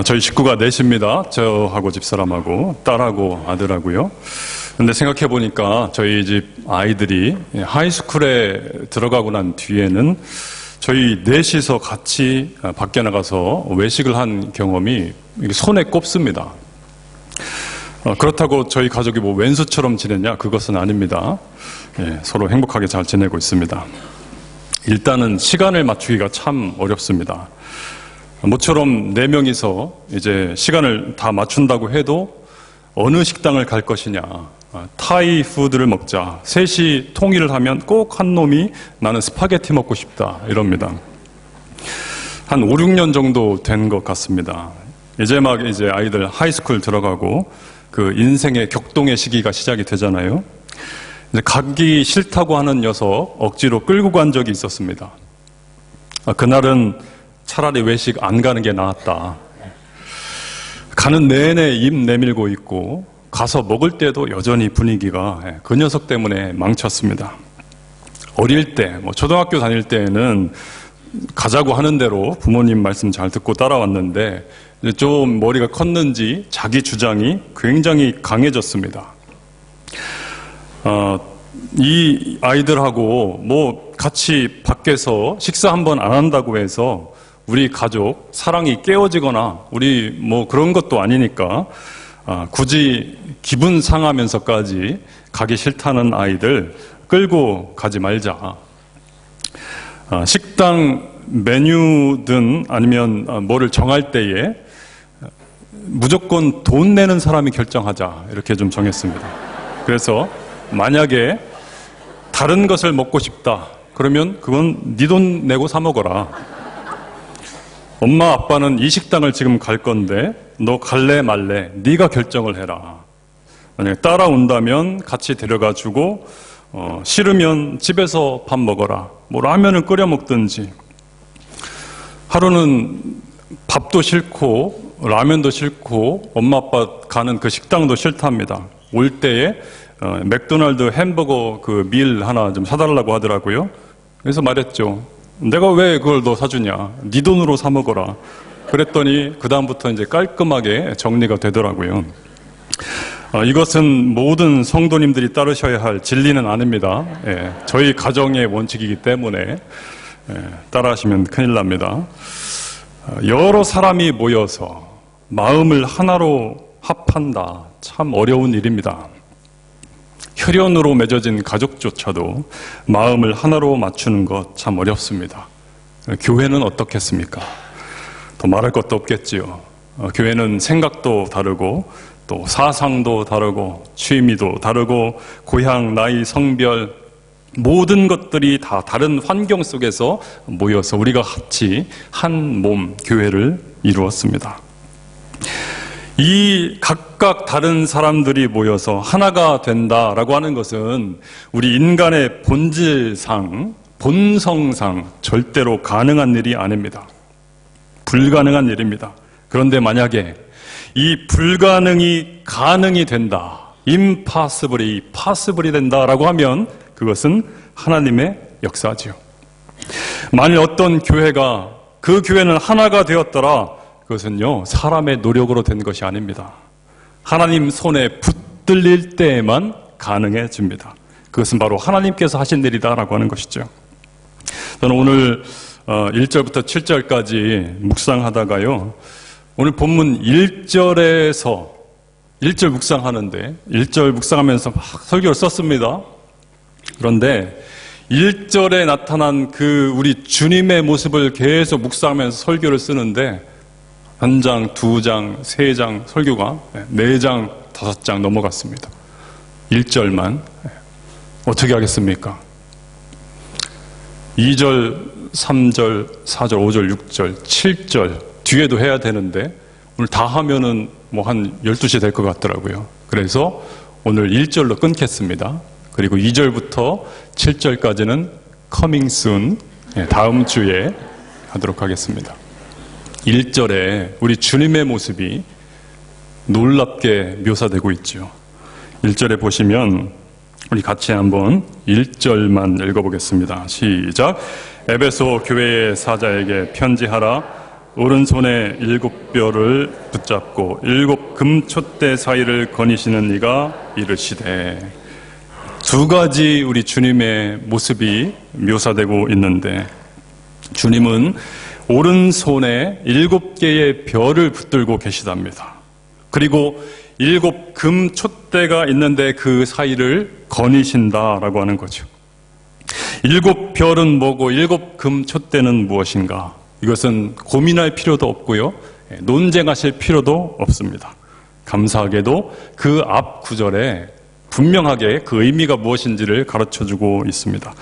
저희 식구가 넷입니다. 저하고 집사람하고 딸하고 아들하고요. 근데 생각해 보니까 저희 집 아이들이 하이스쿨에 들어가고 난 뒤에는 저희 넷이서 같이 밖에 나가서 외식을 한 경험이 손에 꼽습니다. 그렇다고 저희 가족이 뭐 왼수처럼 지냈냐? 그것은 아닙니다. 서로 행복하게 잘 지내고 있습니다. 일단은 시간을 맞추기가 참 어렵습니다. 모처럼 4명이서 이제 시간을 다 맞춘다고 해도 어느 식당을 갈 것이냐, 타이 푸드를 먹자, 셋이 통일을 하면 꼭 한 놈이 나는 스파게티 먹고 싶다 이럽니다. 한 5, 6년 정도 된 것 같습니다. 이제 아이들 하이스쿨 들어가고 그 인생의 격동의 시기가 시작이 되잖아요. 이제 가기 싫다고 하는 녀석 억지로 끌고 간 적이 있었습니다. 그날은 차라리 외식 안 가는 게 나았다. 가는 내내 입 내밀고 있고 가서 먹을 때도 여전히 분위기가 그 녀석 때문에 망쳤습니다. 어릴 때, 초등학교 다닐 때는 가자고 하는 대로 부모님 말씀 잘 듣고 따라왔는데 좀 머리가 컸는지 자기 주장이 굉장히 강해졌습니다. 이 아이들하고 같이 밖에서 식사 한번 안 한다고 해서 우리 가족 사랑이 깨어지거나 우리 그런 것도 아니니까 굳이 기분 상하면서까지 가기 싫다는 아이들 끌고 가지 말자. 식당 메뉴든 아니면 뭐를 정할 때에 무조건 돈 내는 사람이 결정하자 이렇게 좀 정했습니다. 그래서 만약에 다른 것을 먹고 싶다 그러면 그건 네 돈 내고 사 먹어라. 엄마 아빠는 이 식당을 지금 갈 건데 너 갈래 말래 네가 결정을 해라. 만약에 따라온다면 같이 데려가 주고 싫으면 집에서 밥 먹어라. 라면을 끓여 먹든지. 하루는 밥도 싫고 라면도 싫고 엄마 아빠 가는 그 식당도 싫답니다. 올 때에 맥도날드 햄버거 그 밀 하나 좀 사달라고 하더라고요. 그래서 말했죠. 내가 왜 그걸 너 사주냐? 네 돈으로 사 먹어라. 그랬더니 그 다음부터 이제 깔끔하게 정리가 되더라고요. 이것은 모든 성도님들이 따르셔야 할 진리는 아닙니다. 저희 가정의 원칙이기 때문에 따라하시면 큰일 납니다. 여러 사람이 모여서 마음을 하나로 합한다. 참 어려운 일입니다. 혈연으로 맺어진 가족조차도 마음을 하나로 맞추는 것 참 어렵습니다. 교회는 어떻겠습니까? 더 말할 것도 없겠지요. 교회는 생각도 다르고 또 사상도 다르고 취미도 다르고 고향, 나이, 성별 모든 것들이 다 다른 환경 속에서 모여서 우리가 같이 한 몸 교회를 이루었습니다. 이 각각 다른 사람들이 모여서 하나가 된다라고 하는 것은 우리 인간의 본질상, 본성상 절대로 가능한 일이 아닙니다. 불가능한 일입니다. 그런데 만약에 이 불가능이 가능이 된다, impossible이 possible이 된다라고 하면 그것은 하나님의 역사지요. 만일 어떤 교회가 그 교회는 하나가 되었더라, 그것은요 사람의 노력으로 된 것이 아닙니다. 하나님 손에 붙들릴 때에만 가능해집니다. 그것은 바로 하나님께서 하신 일이다라고 하는 것이죠. 저는 오늘 1절부터 7절까지 묵상하다가요, 오늘 본문 1절에서 1절 묵상하는데 1절 묵상하면서 막 설교를 썼습니다. 그런데 1절에 나타난 그 우리 주님의 모습을 계속 묵상하면서 설교를 쓰는데 1장, 2장, 3장 설교가 4장, 5장 넘어갔습니다. 1절만 어떻게 하겠습니까? 2절, 3절, 4절, 5절, 6절, 7절 뒤에도 해야 되는데 오늘 다 하면은 한 12시 될 것 같더라고요. 그래서 오늘 1절로 끊겠습니다. 그리고 2절부터 7절까지는 coming soon, 다음 주에 하도록 하겠습니다. 1절에 우리 주님의 모습이 놀랍게 묘사되고 있죠. 1절에 보시면 우리 같이 한번 1절만 읽어보겠습니다. 시작. 에베소 교회의 사자에게 편지하라. 오른손에 7뼈를 붙잡고 7 금촛대 사이를 거니시는 이가 이르시되. 두 가지 우리 주님의 모습이 묘사되고 있는데, 주님은 오른손에 7개의 벼를 붙들고 계시답니다. 그리고 7 금촛대가 있는데 그 사이를 거니신다라고 하는 거죠. 7 별은 뭐고 7 금촛대는 무엇인가? 이것은 고민할 필요도 없고요, 논쟁하실 필요도 없습니다. 감사하게도 그 앞 구절에 분명하게 그 의미가 무엇인지를 가르쳐주고 있습니다.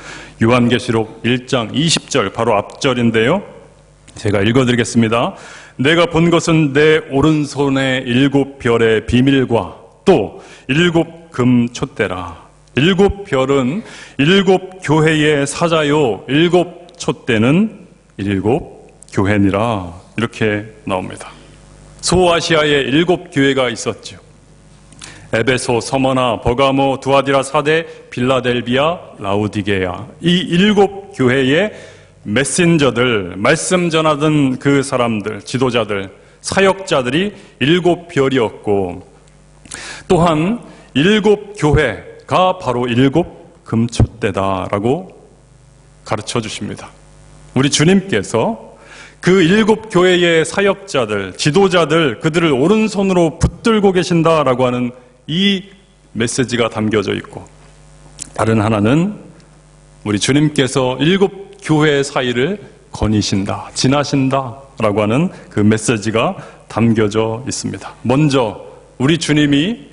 요한계시록 1장 20절 바로 앞절인데요, 제가 읽어드리겠습니다. 내가 본 것은 내 오른손에 7 별의 비밀과 또 7 금촛대라. 7 별은 7 교회의 사자요, 7 촛대는 7 교회니라. 이렇게 나옵니다. 소아시아에 7 교회가 있었죠. 에베소, 서머나, 버가모, 두아디라, 사대, 빌라델비아, 라우디게아. 이 7 교회의 메신저들, 말씀 전하던 그 사람들, 지도자들, 사역자들이 7 별이었고, 또한 7 교회가 바로 7 금촛대다라고 가르쳐 주십니다. 우리 주님께서 그 7 교회의 사역자들, 지도자들, 그들을 오른손으로 붙들고 계신다라고 하는 이 메시지가 담겨져 있고, 다른 하나는 우리 주님께서 7 교회 사이를 거니신다, 지나신다라고 하는 그 메시지가 담겨져 있습니다. 먼저 우리 주님이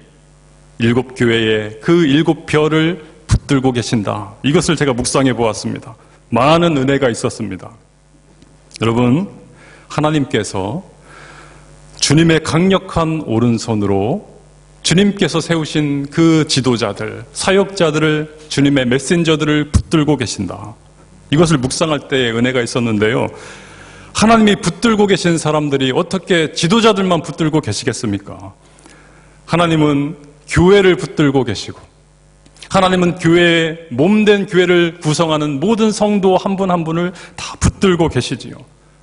7 교회의 그 7 별을 붙들고 계신다. 이것을 제가 묵상해 보았습니다. 많은 은혜가 있었습니다. 여러분, 하나님께서 주님의 강력한 오른손으로 주님께서 세우신 그 지도자들, 사역자들을, 주님의 메신저들을 붙들고 계신다. 이것을 묵상할 때에 은혜가 있었는데요, 하나님이 붙들고 계신 사람들이 어떻게 지도자들만 붙들고 계시겠습니까? 하나님은 교회를 붙들고 계시고, 하나님은 교회의 몸된 교회를 구성하는 모든 성도 한 분 한 분을 다 붙들고 계시지요.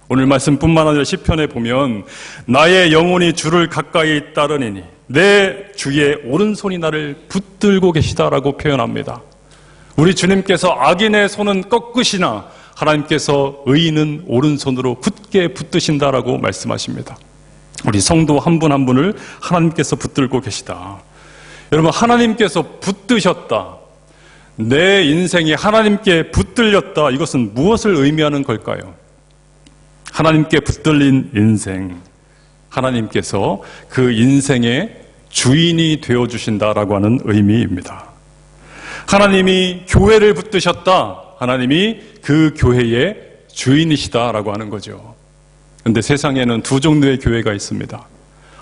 오늘 말씀뿐만 아니라 시편에 보면 나의 영혼이 주를 가까이 따르니니 내 주의 오른손이 나를 붙들고 계시다라고 표현합니다. 우리 주님께서 악인의 손은 꺾으시나 하나님께서 의인은 오른손으로 굳게 붙드신다라고 말씀하십니다. 우리 성도 한 분 한 분을 하나님께서 붙들고 계시다. 여러분, 하나님께서 붙드셨다, 내 인생이 하나님께 붙들렸다, 이것은 무엇을 의미하는 걸까요? 하나님께 붙들린 인생, 하나님께서 그 인생의 주인이 되어주신다라고 하는 의미입니다. 하나님이 교회를 붙드셨다, 하나님이 그 교회의 주인이시다라고 하는 거죠. 그런데 세상에는 두 종류의 교회가 있습니다.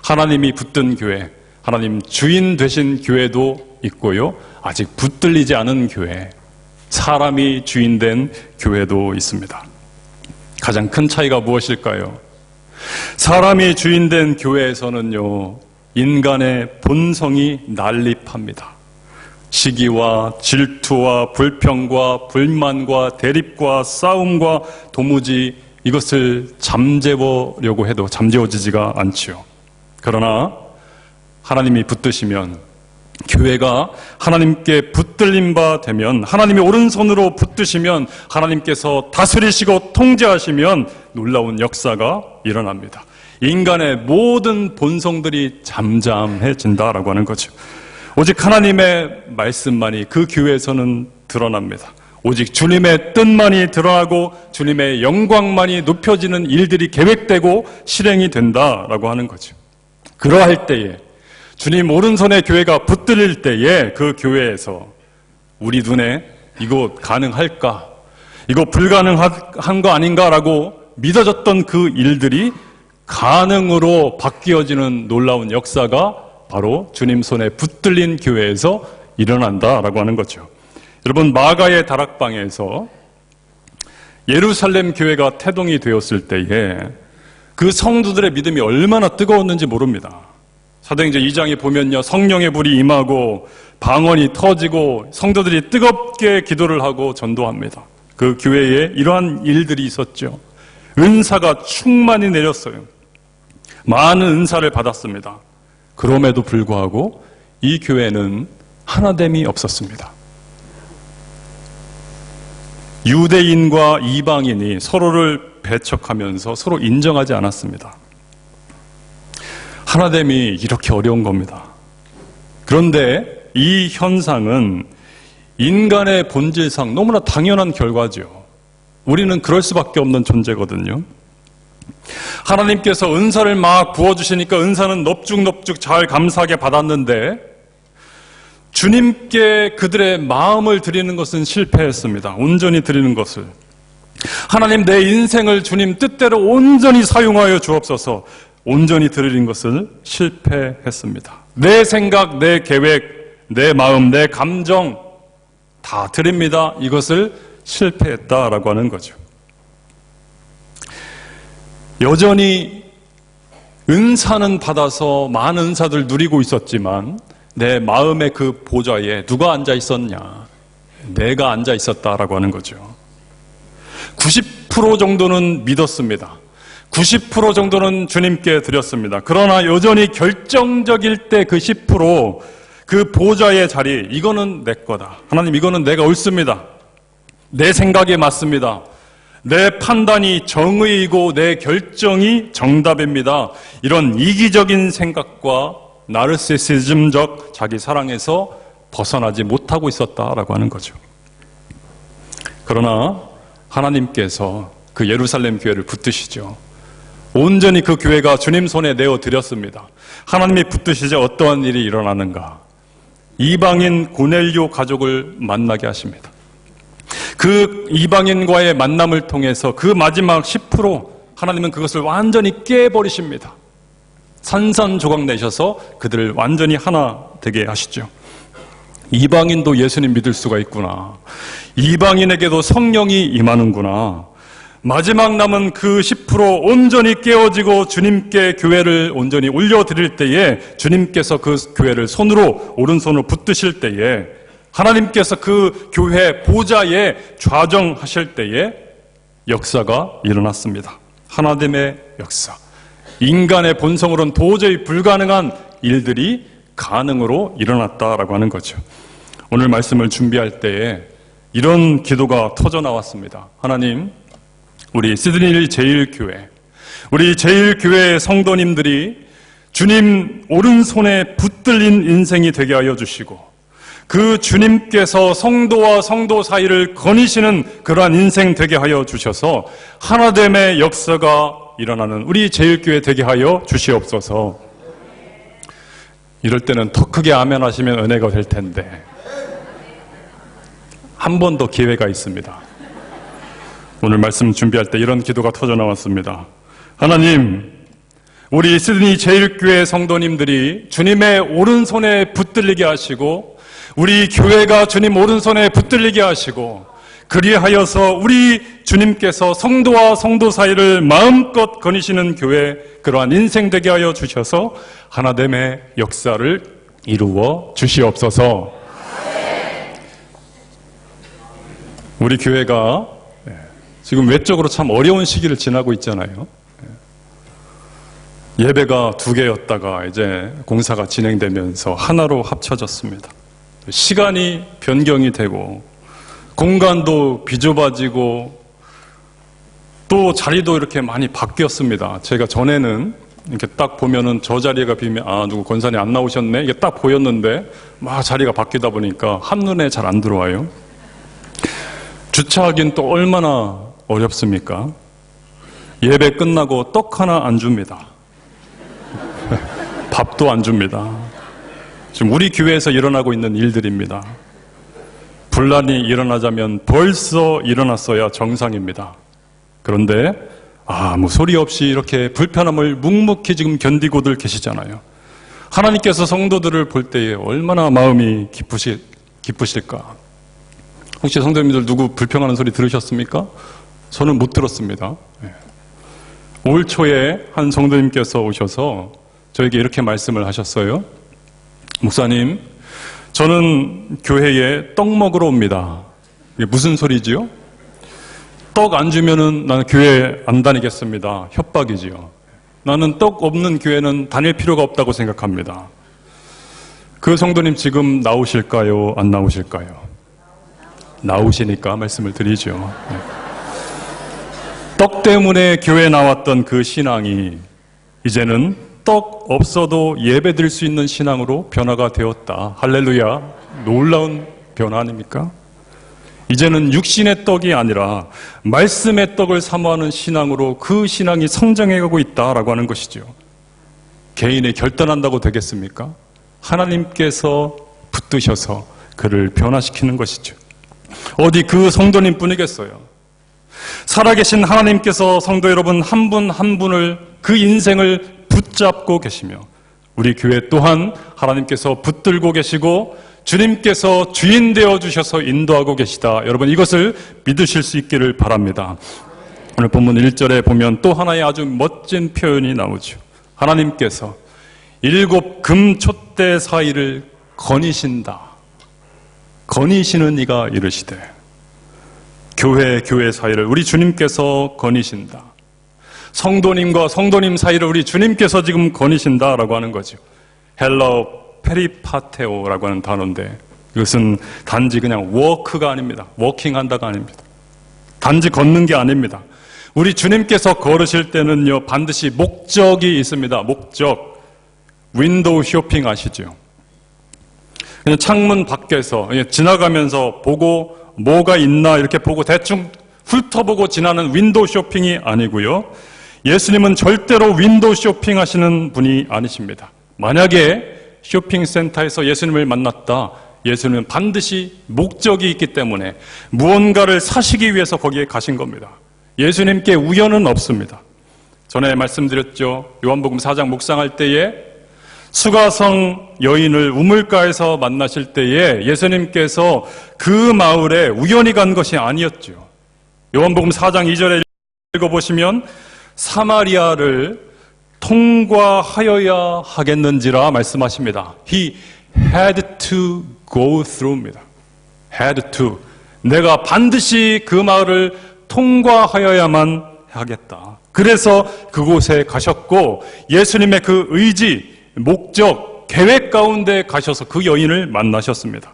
하나님이 붙든 교회, 하나님 주인 되신 교회도 있고요, 아직 붙들리지 않은 교회, 사람이 주인된 교회도 있습니다. 가장 큰 차이가 무엇일까요? 사람이 주인된 교회에서는요, 인간의 본성이 난립합니다. 시기와 질투와 불평과 불만과 대립과 싸움과 도무지 이것을 잠재우려고 해도 잠재워지지가 않지요. 그러나 하나님이 붙드시면, 교회가 하나님께 붙들린 바 되면, 하나님의 오른손으로 붙드시면, 하나님께서 다스리시고 통제하시면 놀라운 역사가 일어납니다. 인간의 모든 본성들이 잠잠해진다라고 하는 거죠. 오직 하나님의 말씀만이 그 교회에서는 드러납니다. 오직 주님의 뜻만이 드러나고 주님의 영광만이 높여지는 일들이 계획되고 실행이 된다라고 하는 거죠. 그러할 때에, 주님 오른손에 교회가 붙들릴 때에 그 교회에서 우리 눈에 이거 가능할까? 이거 불가능한 거 아닌가라고 믿어졌던 그 일들이 가능으로 바뀌어지는 놀라운 역사가 바로 주님 손에 붙들린 교회에서 일어난다라고 하는 거죠. 여러분, 마가의 다락방에서 예루살렘 교회가 태동이 되었을 때에 그 성도들의 믿음이 얼마나 뜨거웠는지 모릅니다. 사도행전 2장에 보면요, 성령의 불이 임하고 방언이 터지고 성도들이 뜨겁게 기도를 하고 전도합니다. 그 교회에 이러한 일들이 있었죠. 은사가 충만히 내렸어요. 많은 은사를 받았습니다. 그럼에도 불구하고 이 교회는 하나됨이 없었습니다. 유대인과 이방인이 서로를 배척하면서 서로 인정하지 않았습니다. 하나됨이 이렇게 어려운 겁니다. 그런데 이 현상은 인간의 본질상 너무나 당연한 결과죠. 우리는 그럴 수밖에 없는 존재거든요. 하나님께서 은사를 막 부어주시니까 은사는 넙죽넙죽 잘 감사하게 받았는데 주님께 그들의 마음을 드리는 것은 실패했습니다. 온전히 드리는 것을. 하나님, 내 인생을 주님 뜻대로 온전히 사용하여 주옵소서. 온전히 드리는 것을 실패했습니다. 내 생각, 내 계획, 내 마음, 내 감정 다 드립니다. 이것을 실패했다라고 하는 거죠. 여전히 은사는 받아서 많은 은사들 누리고 있었지만 내 마음의 그 보좌에 누가 앉아 있었냐? 내가 앉아 있었다라고 하는 거죠. 90% 정도는 믿었습니다. 90% 정도는 주님께 드렸습니다. 그러나 여전히 결정적일 때 그 10%, 그 보좌의 자리, 이거는 내 거다. 하나님, 이거는 내가 옳습니다. 내 생각에 맞습니다. 내 판단이 정의이고 내 결정이 정답입니다. 이런 이기적인 생각과 나르시시즘적 자기 사랑에서 벗어나지 못하고 있었다라고 하는 거죠. 그러나 하나님께서 그 예루살렘 교회를 붙드시죠. 온전히 그 교회가 주님 손에 내어드렸습니다. 하나님이 붙드시자 어떠한 일이 일어나는가? 이방인 고넬료 가족을 만나게 하십니다. 그 이방인과의 만남을 통해서 그 마지막 10% 하나님은 그것을 완전히 깨버리십니다. 산산조각 내셔서 그들을 완전히 하나 되게 하시죠. 이방인도 예수님 믿을 수가 있구나. 이방인에게도 성령이 임하는구나. 마지막 남은 그 10% 온전히 깨어지고 주님께 교회를 온전히 올려드릴 때에 주님께서 그 교회를 손으로 오른손으로 붙드실 때에 하나님께서 그 교회 보좌에 좌정하실 때에 역사가 일어났습니다. 하나됨의 역사. 인간의 본성으로는 도저히 불가능한 일들이 가능으로 일어났다라고 하는 거죠. 오늘 말씀을 준비할 때에 이런 기도가 터져 나왔습니다. 하나님, 우리 시드니 제일교회, 우리 제일교회 성도님들이 주님 오른손에 붙들린 인생이 되게 하여 주시고 그 주님께서 성도와 성도 사이를 거니시는 그러한 인생 되게 하여 주셔서 하나됨의 역사가 일어나는 우리 제일교회 되게 하여 주시옵소서. 이럴 때는 더 크게 아멘 하시면 은혜가 될 텐데 한 번 더 기회가 있습니다. 오늘 말씀 준비할 때 이런 기도가 터져 나왔습니다. 하나님, 우리 시드니 제일교회 성도님들이 주님의 오른손에 붙들리게 하시고 우리 교회가 주님 오른손에 붙들리게 하시고 그리하여서 우리 주님께서 성도와 성도 사이를 마음껏 거니시는 교회, 그러한 인생 되게 하여 주셔서 하나됨의 역사를 이루어 주시옵소서. 우리 교회가 지금 외적으로 참 어려운 시기를 지나고 있잖아요. 예배가 2개였다가 이제 공사가 진행되면서 하나로 합쳐졌습니다. 시간이 변경이 되고 공간도 비좁아지고 또 자리도 이렇게 많이 바뀌었습니다. 제가 전에는 이렇게 딱 보면은 저 자리가 비면 누구 권사님 안 나오셨네 이게 딱 보였는데 막 자리가 바뀌다 보니까 한눈에 잘 안 들어와요. 주차하긴 또 얼마나 어렵습니까? 예배 끝나고 떡 하나 안 줍니다. 밥도 안 줍니다. 지금 우리 교회에서 일어나고 있는 일들입니다. 분란이 일어나자면 벌써 일어났어야 정상입니다. 그런데 아무 소리 없이 이렇게 불편함을 묵묵히 지금 견디고들 계시잖아요. 하나님께서 성도들을 볼 때에 얼마나 마음이 기쁘실까? 혹시 성도님들 누구 불평하는 소리 들으셨습니까? 저는 못 들었습니다. 올 초에 한 성도님께서 오셔서 저에게 이렇게 말씀을 하셨어요. 목사님, 저는 교회에 떡 먹으러 옵니다. 이게 무슨 소리지요? 떡 안 주면은 나는 교회 안 다니겠습니다. 협박이지요. 나는 떡 없는 교회는 다닐 필요가 없다고 생각합니다. 그 성도님 지금 나오실까요? 안 나오실까요? 나오시니까 말씀을 드리죠. 네. 떡 때문에 교회에 나왔던 그 신앙이 이제는 떡 없어도 예배 드릴 수 있는 신앙으로 변화가 되었다. 할렐루야. 놀라운 변화 아닙니까? 이제는 육신의 떡이 아니라 말씀의 떡을 사모하는 신앙으로 그 신앙이 성장해가고 있다라고 하는 것이죠. 개인이 결단한다고 되겠습니까? 하나님께서 붙드셔서 그를 변화시키는 것이죠. 어디 그 성도님 뿐이겠어요. 살아계신 하나님께서 성도 여러분 한 분 한 분을 그 인생을 붙잡고 계시며 우리 교회 또한 하나님께서 붙들고 계시고 주님께서 주인 되어주셔서 인도하고 계시다. 여러분 이것을 믿으실 수 있기를 바랍니다. 오늘 본문 1절에 보면 또 하나의 아주 멋진 표현이 나오죠. 하나님께서 7 금촛대 사이를 거니신다. 거니시는 이가 이르시되 교회 사이를 우리 주님께서 거니신다. 성도님과 성도님 사이를 우리 주님께서 지금 거니신다라고 하는 거죠. 헬라어 페리파테오라고 하는 단어인데 이것은 단지 그냥 워크가 아닙니다. 워킹한다가 아닙니다. 단지 걷는 게 아닙니다. 우리 주님께서 걸으실 때는요 반드시 목적이 있습니다. 목적. 윈도우 쇼핑 아시죠? 그냥 창문 밖에서 지나가면서 보고 뭐가 있나 이렇게 보고 대충 훑어보고 지나는 윈도우 쇼핑이 아니고요. 예수님은 절대로 윈도우 쇼핑 하시는 분이 아니십니다. 만약에 쇼핑센터에서 예수님을 만났다. 예수님은 반드시 목적이 있기 때문에 무언가를 사시기 위해서 거기에 가신 겁니다. 예수님께 우연은 없습니다. 전에 말씀드렸죠. 요한복음 4장 묵상할 때에 수가성 여인을 우물가에서 만나실 때에 예수님께서 그 마을에 우연히 간 것이 아니었죠. 요한복음 4장 2절에 읽어보시면 사마리아를 통과하여야 하겠는지라 말씀하십니다. He had to go through입니다. had to. 내가 반드시 그 마을을 통과하여야만 하겠다. 그래서 그곳에 가셨고 예수님의 그 의지, 목적, 계획 가운데 가셔서 그 여인을 만나셨습니다.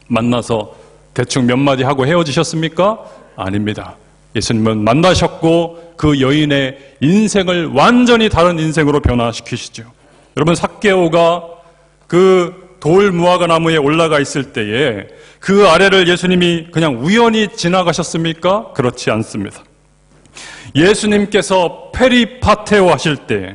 만나서 대충 몇 마디 하고 헤어지셨습니까? 아닙니다. 예수님은 만나셨고 그 여인의 인생을 완전히 다른 인생으로 변화시키시죠. 여러분 삭개오가 그 돌 무화과 나무에 올라가 있을 때에 그 아래를 예수님이 그냥 우연히 지나가셨습니까? 그렇지 않습니다. 예수님께서 페리파테오 하실 때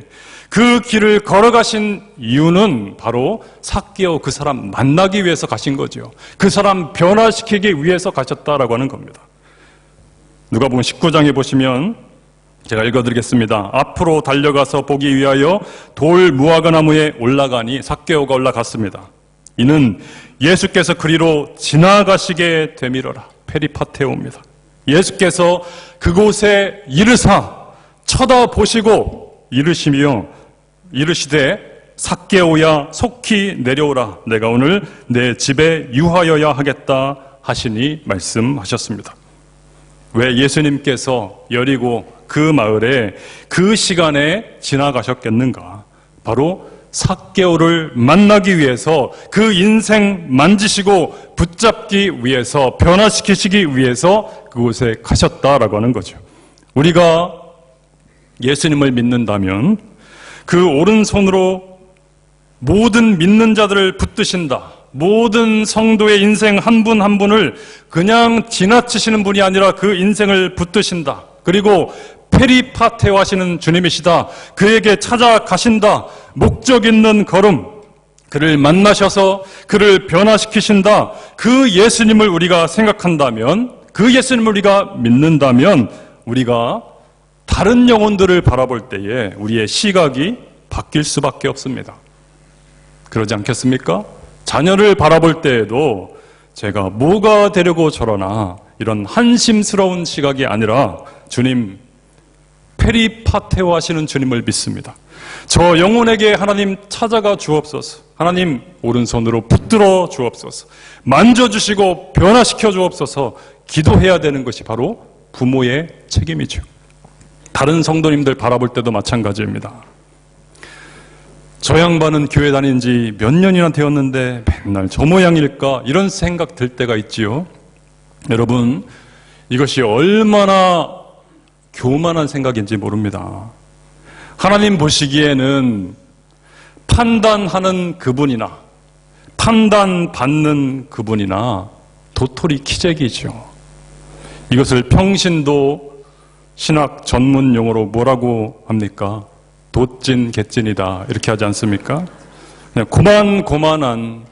그 길을 걸어가신 이유는 바로 삭개오 그 사람 만나기 위해서 가신 거죠. 그 사람 변화시키기 위해서 가셨다라고 하는 겁니다. 누가복음 19장에 보시면 제가 읽어드리겠습니다. 앞으로 달려가서 보기 위하여 돌 무화과 나무에 올라가니 삭개오가 올라갔습니다. 이는 예수께서 그리로 지나가시게 되밀어라. 페리파테오입니다. 예수께서 그곳에 이르사 쳐다보시고 이르시되 삭개오야 속히 내려오라. 내가 오늘 내 집에 유하여야 하겠다 하시니 말씀하셨습니다. 왜 예수님께서 여리고 그 마을에 그 시간에 지나가셨겠는가? 바로 삭개오를 만나기 위해서 그 인생 만지시고 붙잡기 위해서 변화시키시기 위해서 그곳에 가셨다라고 하는 거죠. 우리가 예수님을 믿는다면 그 오른손으로 모든 믿는 자들을 붙드신다. 모든 성도의 인생 한 분 한 분을 그냥 지나치시는 분이 아니라 그 인생을 붙드신다. 그리고 페리파테오 하시는 주님이시다. 그에게 찾아가신다. 목적 있는 걸음. 그를 만나셔서 그를 변화시키신다. 그 예수님을 우리가 생각한다면, 그 예수님을 우리가 믿는다면 우리가 다른 영혼들을 바라볼 때에 우리의 시각이 바뀔 수밖에 없습니다. 그러지 않겠습니까? 자녀를 바라볼 때에도 제가 뭐가 되려고 저러나 이런 한심스러운 시각이 아니라 주님 페리파테오 하시는 주님을 믿습니다. 저 영혼에게 하나님 찾아가 주옵소서. 하나님 오른손으로 붙들어 주옵소서. 만져주시고 변화시켜 주옵소서. 기도해야 되는 것이 바로 부모의 책임이죠. 다른 성도님들 바라볼 때도 마찬가지입니다. 저 양반은 교회 다닌 지 몇 년이나 되었는데 맨날 저 모양일까? 이런 생각 들 때가 있지요. 여러분, 이것이 얼마나 교만한 생각인지 모릅니다. 하나님 보시기에는 판단하는 그분이나 판단받는 그분이나 도토리 키재기죠. 이것을 평신도 신학 전문 용어로 뭐라고 합니까? 도찐 개찐이다 이렇게 하지 않습니까? 고만고만한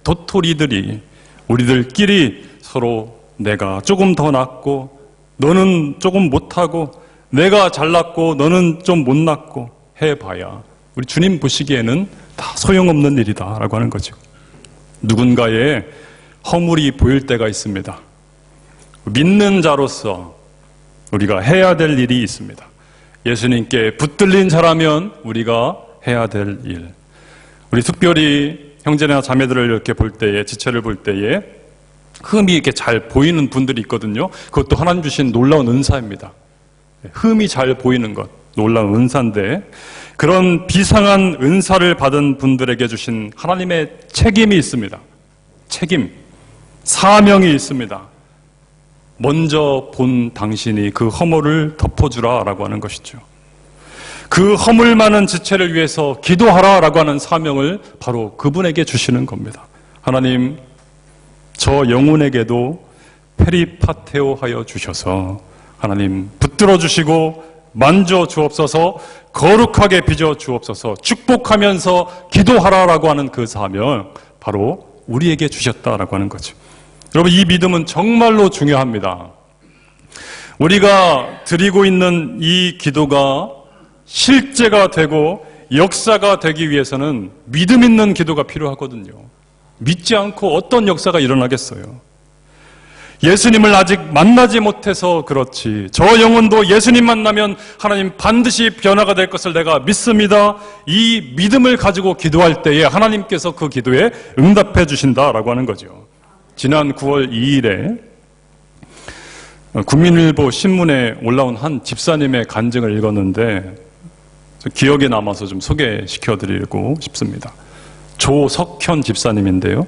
도토리들이 우리들끼리 서로 내가 조금 더 낫고 너는 조금 못하고 내가 잘났고 너는 좀 못났고 해봐야 우리 주님 보시기에는 다 소용없는 일이다 라고 하는 거죠. 누군가의 허물이 보일 때가 있습니다. 믿는 자로서 우리가 해야 될 일이 있습니다. 예수님께 붙들린 자라면 우리가 해야 될 일. 우리 특별히 형제나 자매들을 이렇게 볼 때에, 지체를 볼 때에 흠이 이렇게 잘 보이는 분들이 있거든요. 그것도 하나님 주신 놀라운 은사입니다. 흠이 잘 보이는 것, 놀라운 은사인데 그런 비상한 은사를 받은 분들에게 주신 하나님의 책임이 있습니다. 책임, 사명이 있습니다. 먼저 본 당신이 그 허물을 덮어주라 라고 하는 것이죠. 그 허물 많은 지체를 위해서 기도하라 라고 하는 사명을 바로 그분에게 주시는 겁니다. 하나님, 저 영혼에게도 페리파테오 하여 주셔서 하나님 붙들어 주시고 만져 주옵소서, 거룩하게 빚어 주옵소서, 축복하면서 기도하라라고 하는 그 사명 바로 우리에게 주셨다라고 하는 거죠. 여러분, 이 믿음은 정말로 중요합니다. 우리가 드리고 있는 이 기도가 실제가 되고 역사가 되기 위해서는 믿음 있는 기도가 필요하거든요. 믿지 않고 어떤 역사가 일어나겠어요? 예수님을 아직 만나지 못해서 그렇지, 저 영혼도 예수님 만나면 하나님 반드시 변화가 될 것을 내가 믿습니다. 이 믿음을 가지고 기도할 때에 하나님께서 그 기도에 응답해 주신다라고 하는 거죠. 지난 9월 2일에 국민일보 신문에 올라온 한 집사님의 간증을 읽었는데 기억에 남아서 좀 소개시켜드리고 싶습니다. 조석현 집사님인데요.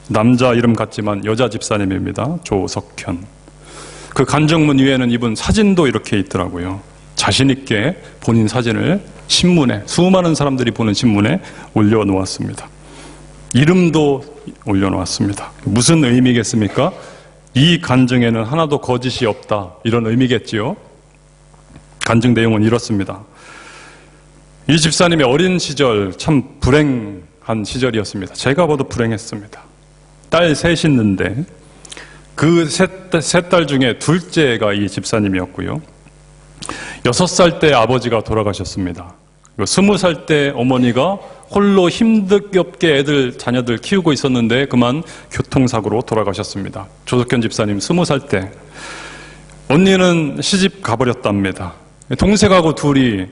남자 이름 같지만 여자 집사님입니다. 조석현. 그 간증문 위에는 이분 사진도 이렇게 있더라고요. 자신 있게 본인 사진을 신문에, 수많은 사람들이 보는 신문에 올려놓았습니다. 이름도 올려놓았습니다. 무슨 의미겠습니까? 이 간증에는 하나도 거짓이 없다, 이런 의미겠지요. 간증 내용은 이렇습니다. 이 집사님의 어린 시절 참 불행한 시절이었습니다. 제가 봐도 불행했습니다. 딸 셋이 있는데 그 셋 딸 중에 둘째가 이 집사님이었고요. 6살 때 아버지가 돌아가셨습니다. 20살 때 어머니가 홀로 힘겹게 자녀들 키우고 있었는데 그만 교통사고로 돌아가셨습니다. 조석현 집사님 20살 때. 언니는 시집 가버렸답니다. 동생하고 둘이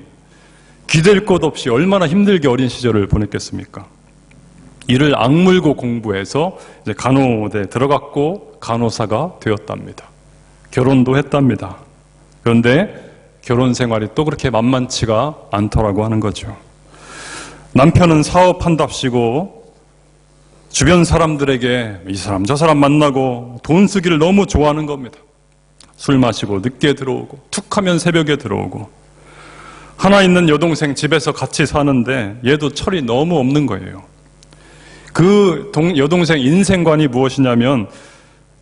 기댈 것 없이 얼마나 힘들게 어린 시절을 보냈겠습니까? 이를 악물고 공부해서 이제 간호대 들어갔고 간호사가 되었답니다. 결혼도 했답니다. 그런데 결혼 생활이 또 그렇게 만만치가 않더라고 하는 거죠. 남편은 사업한답시고 주변 사람들에게 이 사람 저 사람 만나고 돈 쓰기를 너무 좋아하는 겁니다. 술 마시고 늦게 들어오고 툭하면 새벽에 들어오고, 하나 있는 여동생 집에서 같이 사는데 얘도 철이 너무 없는 거예요. 그 여동생 인생관이 무엇이냐면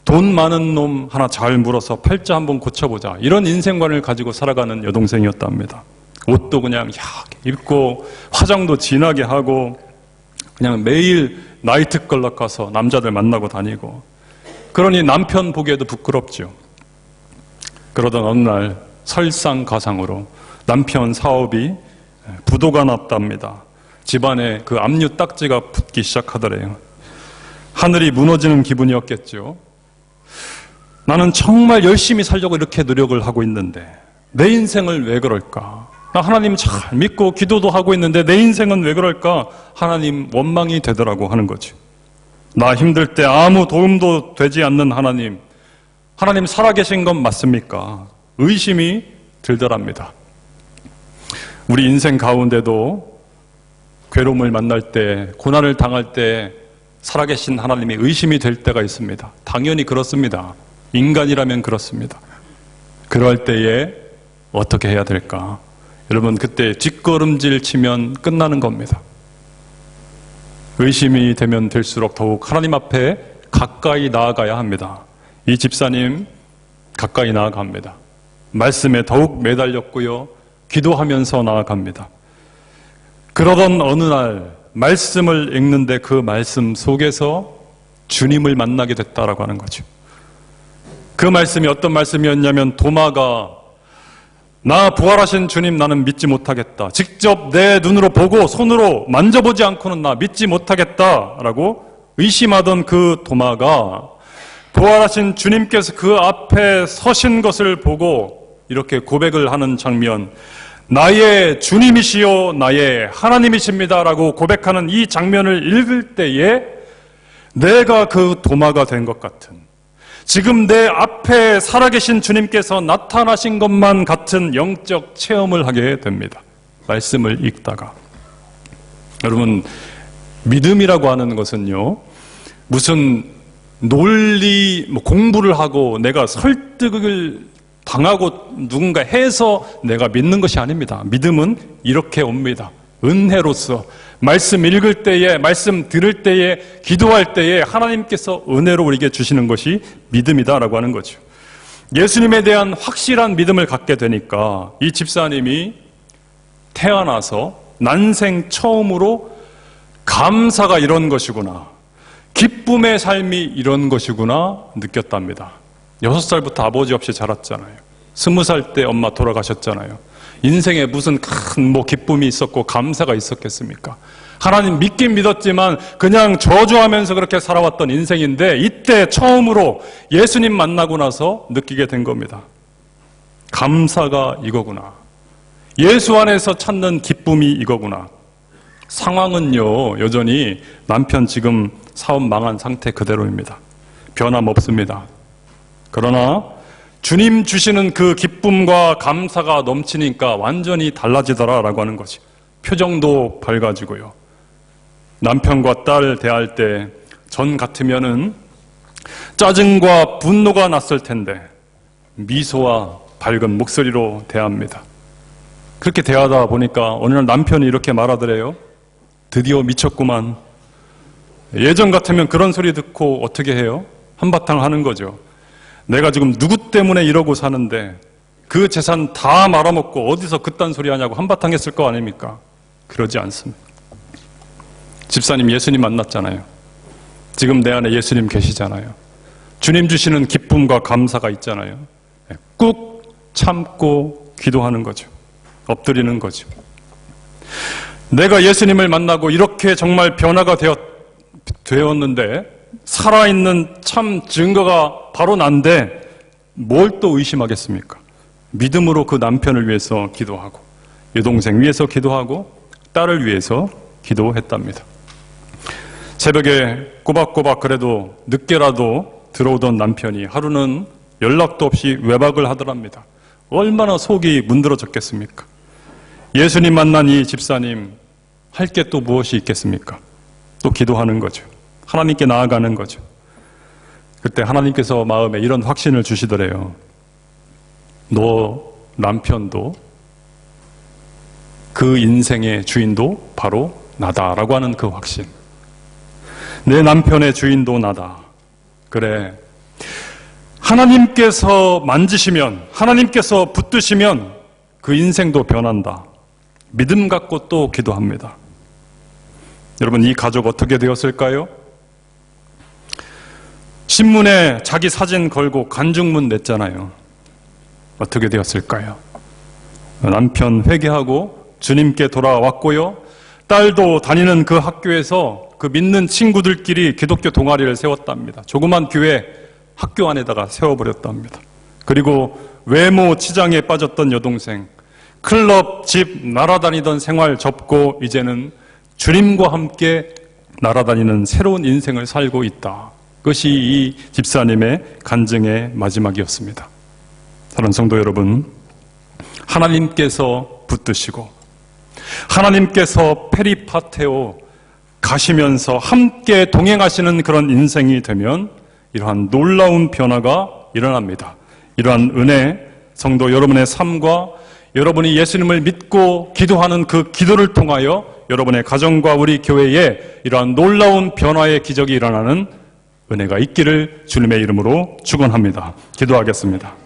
돈 많은 놈 하나 잘 물어서 팔자 한번 고쳐보자, 이런 인생관을 가지고 살아가는 여동생이었답니다. 옷도 그냥 야하게 입고 화장도 진하게 하고 그냥 매일 나이트클럽 가서 남자들 만나고 다니고, 그러니 남편 보기에도 부끄럽죠. 그러던 어느 날 설상가상으로 남편 사업이 부도가 났답니다. 집안에 그 압류 딱지가 붙기 시작하더래요. 하늘이 무너지는 기분이었겠죠. 나는 정말 열심히 살려고 이렇게 노력을 하고 있는데 내 인생을 왜 그럴까? 나 하나님 잘 믿고 기도도 하고 있는데 내 인생은 왜 그럴까? 하나님 원망이 되더라고 하는 거지. 나 힘들 때 아무 도움도 되지 않는 하나님 살아계신 건 맞습니까? 의심이 들더랍니다. 우리 인생 가운데도 괴로움을 만날 때, 고난을 당할 때 살아계신 하나님이 의심이 될 때가 있습니다. 당연히 그렇습니다. 인간이라면 그렇습니다. 그럴 때에 어떻게 해야 될까? 여러분, 그때 뒷걸음질 치면 끝나는 겁니다. 의심이 되면 될수록 더욱 하나님 앞에 가까이 나아가야 합니다. 이 집사님 가까이 나아갑니다. 말씀에 더욱 매달렸고요. 기도하면서 나아갑니다. 그러던 어느 날 말씀을 읽는데 그 말씀 속에서 주님을 만나게 됐다라고 하는 거죠. 그 말씀이 어떤 말씀이었냐면, 도마가 나 부활하신 주님 나는 믿지 못하겠다. 직접 내 눈으로 보고 손으로 만져보지 않고는 나 믿지 못하겠다라고 의심하던 그 도마가 부활하신 주님께서 그 앞에 서신 것을 보고 이렇게 고백을 하는 장면, 나의 주님이시요 나의 하나님이십니다라고 고백하는 이 장면을 읽을 때에 내가 그 도마가 된 것 같은, 지금 내 앞에 살아계신 주님께서 나타나신 것만 같은 영적 체험을 하게 됩니다. 말씀을 읽다가. 여러분, 믿음이라고 하는 것은요, 무슨 논리, 공부를 하고 내가 설득을 당하고 누군가 해서 내가 믿는 것이 아닙니다. 믿음은 이렇게 옵니다. 은혜로서 말씀 읽을 때에, 말씀 들을 때에, 기도할 때에 하나님께서 은혜로 우리에게 주시는 것이 믿음이다라고 하는 거죠. 예수님에 대한 확실한 믿음을 갖게 되니까 이 집사님이 태어나서 난생 처음으로 감사가 이런 것이구나, 기쁨의 삶이 이런 것이구나 느꼈답니다. 6살부터 아버지 없이 자랐잖아요. 20살 때 엄마 돌아가셨잖아요. 인생에 무슨 큰 기쁨이 있었고 감사가 있었겠습니까? 하나님 믿긴 믿었지만 그냥 저주하면서 그렇게 살아왔던 인생인데, 이때 처음으로 예수님 만나고 나서 느끼게 된 겁니다. 감사가 이거구나. 예수 안에서 찾는 기쁨이 이거구나. 상황은요, 여전히 남편 지금 사업 망한 상태 그대로입니다. 변함없습니다. 그러나 주님 주시는 그 기쁨과 감사가 넘치니까 완전히 달라지더라라고 하는 거지. 표정도 밝아지고요. 남편과 딸 대할 때 전 같으면은 짜증과 분노가 났을 텐데 미소와 밝은 목소리로 대합니다. 그렇게 대하다 보니까 어느 날 남편이 이렇게 말하더래요. 드디어 미쳤구만. 예전 같으면 그런 소리 듣고 어떻게 해요? 한바탕 하는 거죠. 내가 지금 누구 때문에 이러고 사는데 그 재산 다 말아먹고 어디서 그딴 소리 하냐고 한바탕 했을 거 아닙니까? 그러지 않습니다. 집사님 예수님 만났잖아요. 지금 내 안에 예수님 계시잖아요. 주님 주시는 기쁨과 감사가 있잖아요. 꾹 참고 기도하는 거죠. 엎드리는 거죠. 내가 예수님을 만나고 이렇게 정말 변화가 되었는데, 살아있는 참 증거가 바로 난데 뭘 또 의심하겠습니까? 믿음으로 그 남편을 위해서 기도하고, 여동생 위해서 기도하고, 딸을 위해서 기도했답니다. 새벽에 꼬박꼬박 그래도 늦게라도 들어오던 남편이 하루는 연락도 없이 외박을 하더랍니다. 얼마나 속이 문드러졌겠습니까? 예수님 만난 이 집사님, 할 게 또 무엇이 있겠습니까? 또 기도하는 거죠. 하나님께 나아가는 거죠. 그때 하나님께서 마음에 이런 확신을 주시더래요. 너 남편도 그 인생의 주인도 바로 나다라고 하는 그 확신. 내 남편의 주인도 나다. 그래, 하나님께서 만지시면, 하나님께서 붙드시면 그 인생도 변한다. 믿음 갖고 또 기도합니다. 여러분, 이 가족 어떻게 되었을까요? 신문에 자기 사진 걸고 간증문 냈잖아요. 어떻게 되었을까요? 남편 회개하고 주님께 돌아왔고요. 딸도 다니는 그 학교에서 그 믿는 친구들끼리 기독교 동아리를 세웠답니다. 조그만 교회 학교 안에다가 세워버렸답니다. 그리고 외모 치장에 빠졌던 여동생, 클럽, 집, 날아다니던 생활 접고 이제는 주님과 함께 날아다니는 새로운 인생을 살고 있다. 그것이 이 집사님의 간증의 마지막이었습니다. 사랑하는 성도 여러분, 하나님께서 붙드시고 하나님께서 페리파테오 가시면서 함께 동행하시는 그런 인생이 되면 이러한 놀라운 변화가 일어납니다. 이러한 은혜, 성도 여러분의 삶과 여러분이 예수님을 믿고 기도하는 그 기도를 통하여 여러분의 가정과 우리 교회에 이러한 놀라운 변화의 기적이 일어나는 은혜가 있기를 주님의 이름으로 축원합니다. 기도하겠습니다.